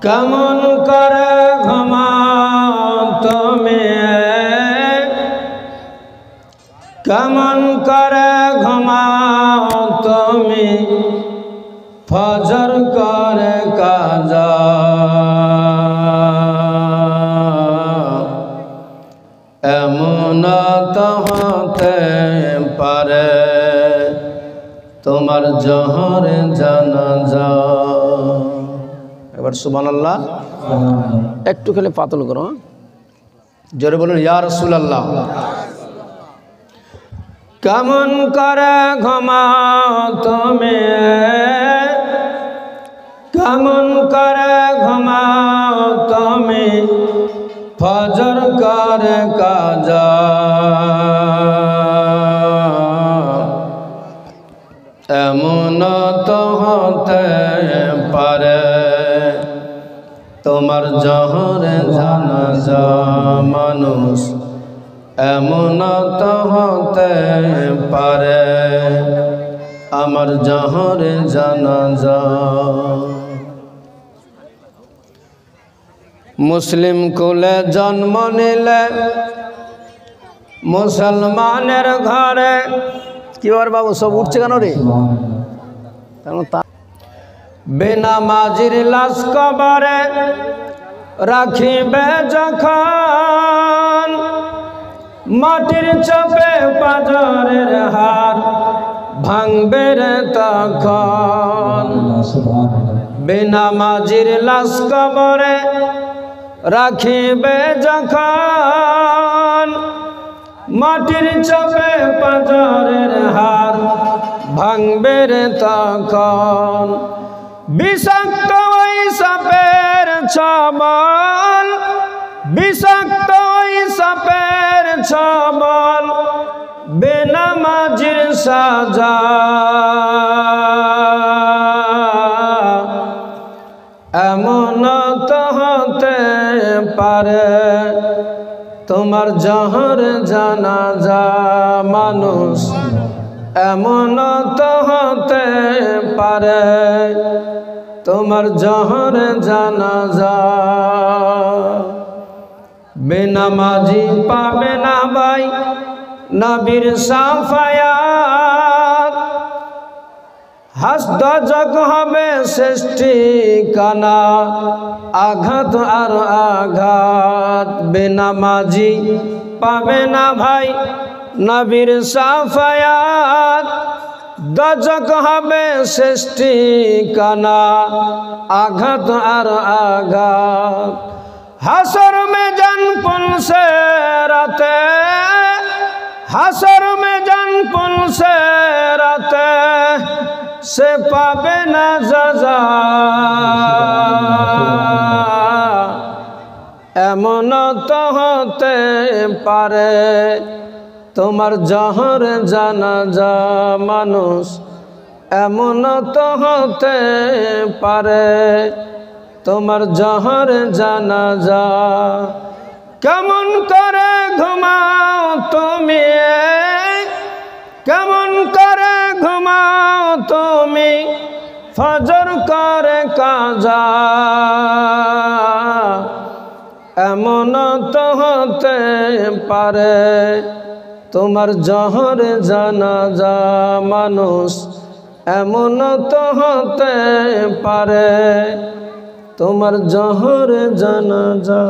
কেমন করে ঘুমাও তুমি, কেমন করে ঘুমাও তুমি, ফজর করে কাজা। এমন তো হতে পারে তোমার জোহর জানাজা। এবার সুবহানাল্লাহ একটু খেলে পাতল করো, জোরে বলুন ইয়া রাসূলুল্লাহ। কেমন করে ঘুমাও তুমি, কেমন করে ঘুমাও তুমি, ফজর করে কাজা। এমন তো হতে পারে তোমার জোহর জানাজা। মানুষ এমন তো হতে পারে আমার জোহর জানাজা। মুসলিম কুলে জন্ম নিলে মুসলমানের ঘরে। কি বার বাবু সব উঠছে কেন রে? বেনামাজির লাশ কবরে রাখিবে যখন, মাটির চাপে পাঁজরের হার ভাঙবে রে তখন। বেনামাজির লাশ কবরে রাখিবে যখন, মাটির চাপে পাঁজরের হার ভাঙবে রে তখন। বিষাক্ত ওই সাপের ছবল, বিষাক্ত ওই সাপের ছবল, বেনামাজির সাজা। এমন তো হতে পারে তোমার জোহর জানাজা। মানুষ এমন তো হতে পারে তোমার জোহর জানাজা। বেনামাজি পাবে না ভাই নবীর সাফায়াত, হাসদজক হবে সৃষ্টি কানা, আঘাত আর আঘাত। বেনামাজি পাবে না ভাই নবীর সাফায়াত, দজক হবে সৃষ্টি কানা, আঘাত আর আঘাত। হাসর में जान पुल से राते, हासर में जान पुल से राते से पाबे ना सजा। एमन तो होते पारे তোমার জোহর জানাজা। মানুষ এমন তো হতে পারে তোমার জোহর জানাজা। কেমন করে ঘুমাও তুমি, কেমন করে ঘুমাও তুমি, ফজর করে কাজা। এমন তো হতে পারে তোমার জোহর জানাজা। মানুষ এমন তো হতে পারে তোমার জোহর জানাজা।